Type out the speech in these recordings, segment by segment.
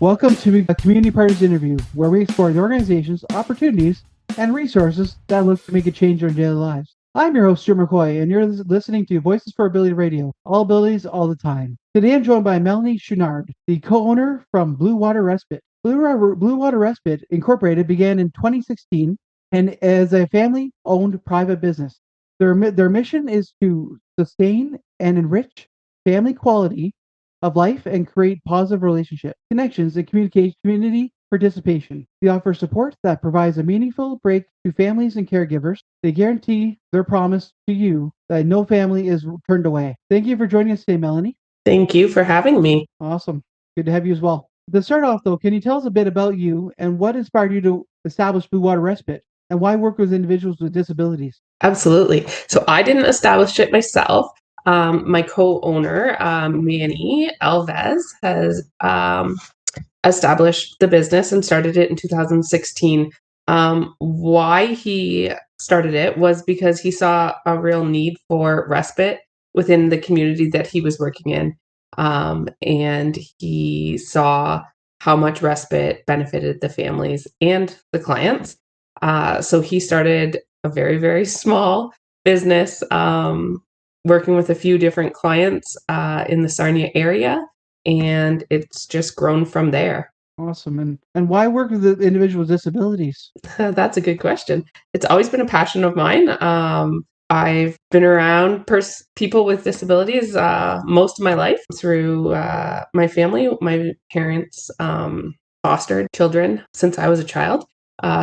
Welcome to a Community Partners interview, where we explore the organizations, opportunities, and resources that look to make a change in our daily lives. I'm your host, Steuart McCoy, and you're listening to Voices for Ability Radio, all abilities, all the time. Today I'm joined by Melanie Chouinard, the co-owner from Blue Water Respite. Blue Water Respite Incorporated began in 2016 and as a family-owned private business. Their mission is to sustain and enrich family quality of life and create positive relationship, connections, and community participation. They offer support that provides a meaningful break to families and caregivers. They guarantee their promise to you that no family is turned away. Thank you for joining us today, Melanie. Thank you for having me. Awesome. Good to have you as well. To start off, though, can you tell us a bit about you and what inspired you to establish Blue Water Respite and why work with individuals with disabilities? Absolutely. So I didn't establish it myself. My co-owner, Manny Alves, has established the business and started it in 2016. Why he started it was because he saw a real need for respite within the community that he was working in. And he saw how much respite benefited the families and the clients. So he started a very, very small business, working with a few different clients in the Sarnia area, and it's just grown from there. Awesome. And why work with the individuals with disabilities? That's a good question. It's always been a passion of mine. I've been around people with disabilities most of my life through my family. My parents fostered children since I was a child.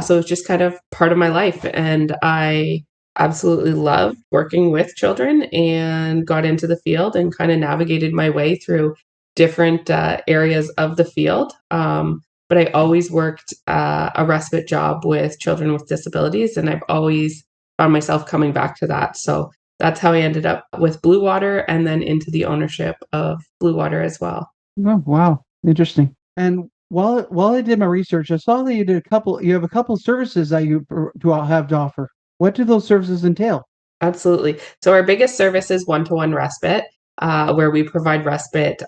So it's just kind of part of my life. And I absolutely love working with children and got into the field and kind of navigated my way through different areas of the field. But I always worked a respite job with children with disabilities, and I've always found myself coming back to that. So that's how I ended up with Blue Water and then into the ownership of Blue Water as well. Oh, wow. Interesting. And while I did my research, I saw that you have a couple of services that you have to offer. What do those services entail? Absolutely. So our biggest service is one-to-one respite, where we provide respite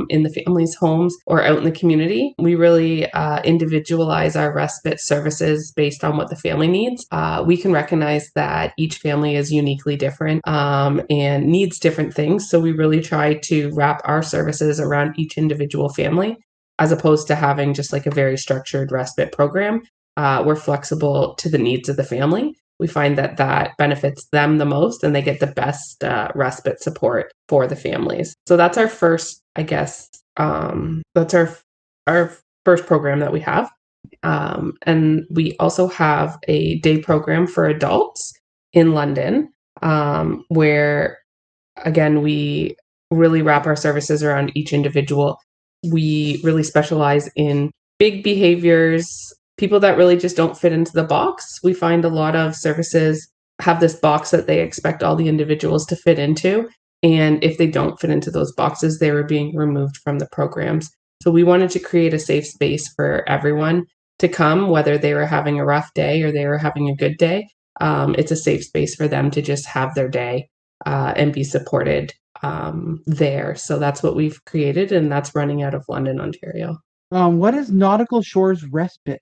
in the family's homes or out in the community. We really individualize our respite services based on what the family needs. We can recognize that each family is uniquely different and needs different things. So we really try to wrap our services around each individual family, as opposed to having just like a very structured respite program. We're flexible to the needs of the family. We find that that benefits them the most and they get the best respite support for the families. So that's our first, I guess, that's our first program that we have. And we also have a day program for adults in London, where, again, we really wrap our services around each individual. We really specialize in big behaviors, people that really just don't fit into the box. We find a lot of services have this box that they expect all the individuals to fit into. And if they don't fit into those boxes, they were being removed from the programs. So we wanted to create a safe space for everyone to come, whether they were having a rough day or they were having a good day. It's a safe space for them to just have their day and be supported there. So that's what we've created, and that's running out of London, Ontario. What is Nautical Shores Respite?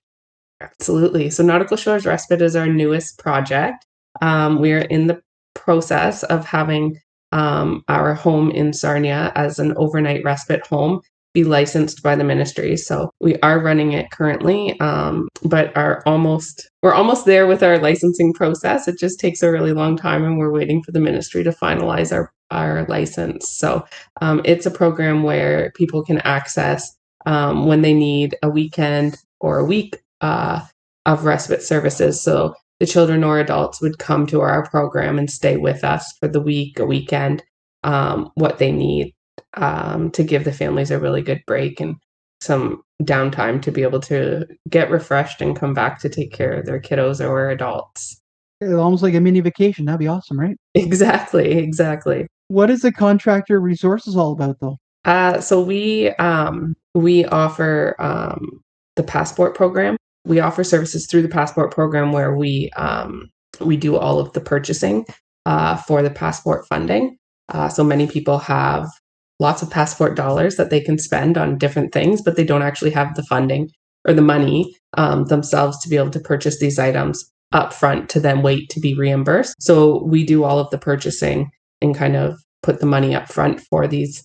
Absolutely. So Nautical Shores Respite is our newest project. We are in the process of having our home in Sarnia as an overnight respite home be licensed by the ministry. So we are running it currently, but we're almost there with our licensing process. It just takes a really long time, and we're waiting for the ministry to finalize our license. So it's a program where people can access when they need a weekend or a week of respite services. So the children or adults would come to our program and stay with us for the week, a weekend, what they need to give the families a really good break and some downtime to be able to get refreshed and come back to take care of their kiddos or adults. Almost like a mini vacation. That'd be awesome, right? Exactly. What is the contractor resources all about, though? So we offer the passport program. We offer services through the passport program where we do all of the purchasing for the passport funding. So many people have lots of passport dollars that they can spend on different things, but they don't actually have the funding or the money themselves to be able to purchase these items upfront to then wait to be reimbursed. So we do all of the purchasing and kind of put the money up front for these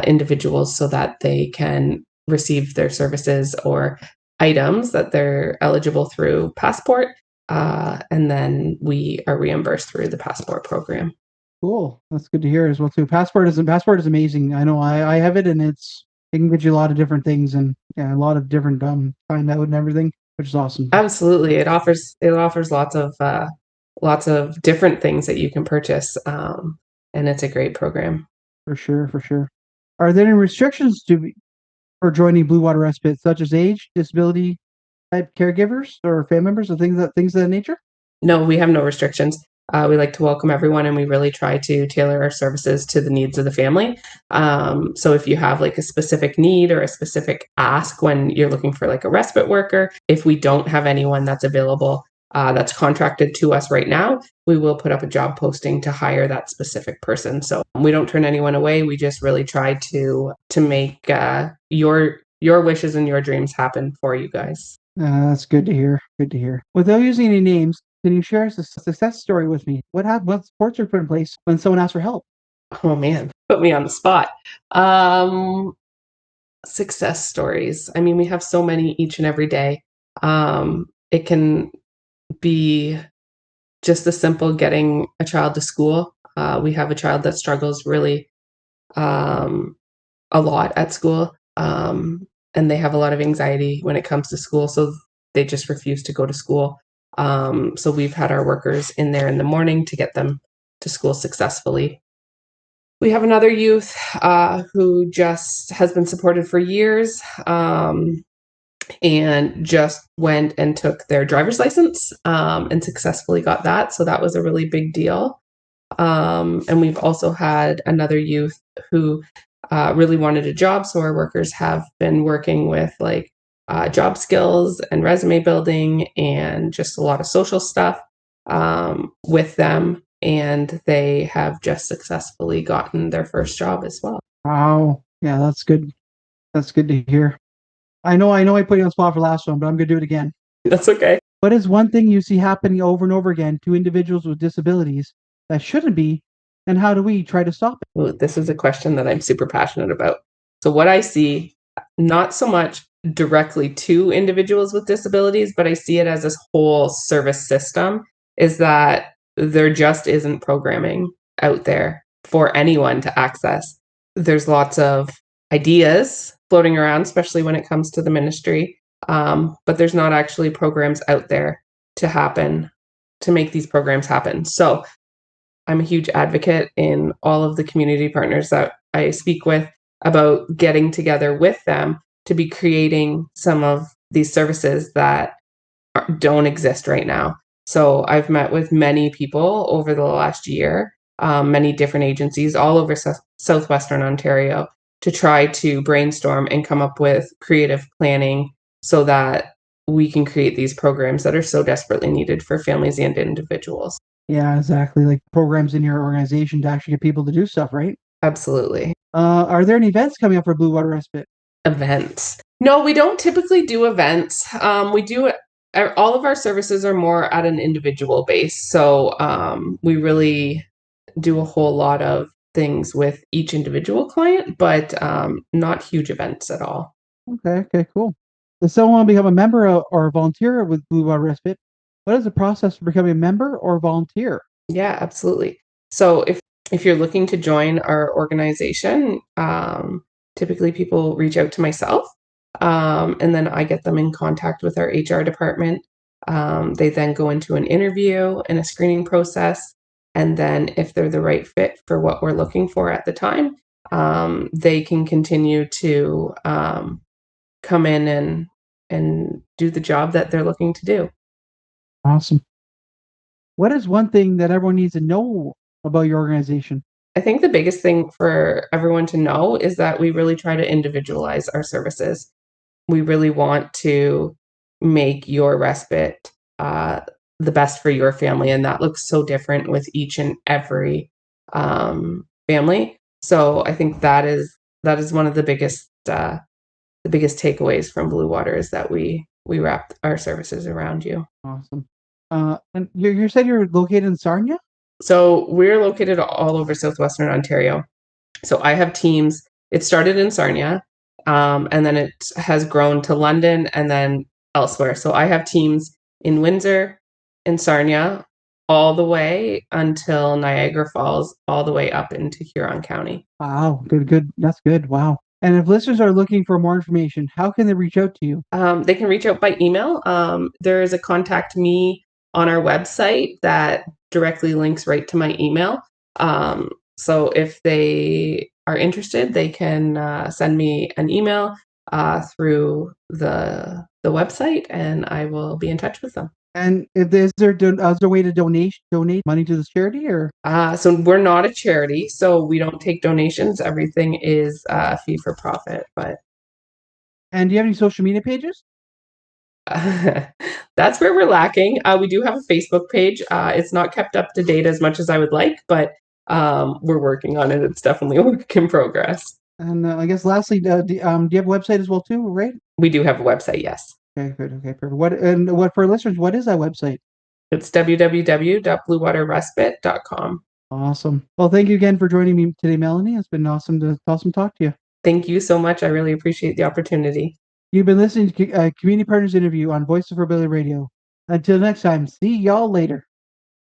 individuals so that they can receive their services or items that they're eligible through Passport. And then we are reimbursed through the Passport program. Cool. That's good to hear as well too. Passport is amazing. I know I have it, and it can get you a lot of different things, and yeah, a lot of different time out and everything, which is awesome. Absolutely. It offers lots of different things that you can purchase. And it's a great program. For sure, for sure. Are there any restrictions for joining Blue Water Respite, such as age, disability type caregivers or family members, or things of that nature? No, we have no restrictions. We like to welcome everyone, and we really try to tailor our services to the needs of the family. So if you have like a specific need or a specific ask when you're looking for like a respite worker, if we don't have anyone that's available that's contracted to us right now, we will put up a job posting to hire that specific person. So we don't turn anyone away. We just really try to make your wishes and your dreams happen for you guys. That's good to hear. Good to hear. Without using any names, can you share a success story with me? What supports are put in place when someone asks for help? Oh man, put me on the spot. Success stories. I mean, we have so many each and every day. It can be just the simple getting a child to school. We have a child that struggles really a lot at school, and they have a lot of anxiety when it comes to school, so they just refuse to go to school. So we've had our workers in there in the morning to get them to school successfully. We have another youth who just has been supported for years, and just went and took their driver's license and successfully got that. So that was a really big deal. And we've also had another youth who really wanted a job. So our workers have been working with like job skills and resume building and just a lot of social stuff with them. And they have just successfully gotten their first job as well. Wow. Yeah, that's good. That's good to hear. I know I put you on the spot for the last one, but I'm gonna do it again. That's okay. What is one thing you see happening over and over again to individuals with disabilities that shouldn't be, and how do we try to stop it? Ooh, this is a question that I'm super passionate about. So what I see, not so much directly to individuals with disabilities, but I see it as this whole service system, is that there just isn't programming out there for anyone to access. There's lots of ideas floating around, especially when it comes to the ministry, but there's not actually programs out there to make these programs happen. So I'm a huge advocate in all of the community partners that I speak with about getting together with them to be creating some of these services that don't exist right now. So I've met with many people over the last year, many different agencies all over Southwestern Ontario to try to brainstorm and come up with creative planning so that we can create these programs that are so desperately needed for families and individuals. Yeah, exactly. Like programs in your organization to actually get people to do stuff, right? Absolutely. Are there any events coming up for Blue Water Respite? Events. No, we don't typically do events. We do all of our services are more at an individual base. So we really do a whole lot of things with each individual client, but not huge events at all. Okay, cool. Does someone want to become a member or a volunteer with Blue Water Respite? What is the process for becoming a member or volunteer? Yeah, absolutely. So if you're looking to join our organization, typically people reach out to myself, and then I get them in contact with our HR department. They then go into an interview and a screening process, and then if they're the right fit for what we're looking for at the time, they can continue to come in and do the job that they're looking to do. Awesome. What is one thing that everyone needs to know about your organization? I think the biggest thing for everyone to know is that we really try to individualize our services. We really want to make your respite the best for your family, and that looks so different with each and every family. So I think that is that is one of the biggest takeaways from Blue Water is that we wrap our services around you. Awesome. And you said you're located in Sarnia? So we're located all over southwestern Ontario. So I have teams. It started in Sarnia, and then it has grown to London and then elsewhere. So I have teams in Windsor, in Sarnia, all the way until Niagara Falls, all the way up into Huron County. Wow, good. That's good. Wow. And if listeners are looking for more information, how can they reach out to you? They can reach out by email. There is a contact me on our website that directly links right to my email. So if they are interested, they can send me an email through the website, and I will be in touch with them. And is there a way to donate money to this charity, or? So we're not a charity, so we don't take donations. Everything is fee for profit. And do you have any social media pages? That's where we're lacking. We do have a Facebook page. It's not kept up to date as much as I would like, but we're working on it. It's definitely a work in progress. And I guess lastly, do you have a website as well too, right? We do have a website, yes. Okay, good. Okay, perfect. What for listeners? What is that website? It's www.bluewaterrespite.com. Awesome. Well, thank you again for joining me today, Melanie. It's been awesome to talk to you. Thank you so much. I really appreciate the opportunity. You've been listening to Community Partners Interview on Voices for Ability Radio. Until next time, see y'all later.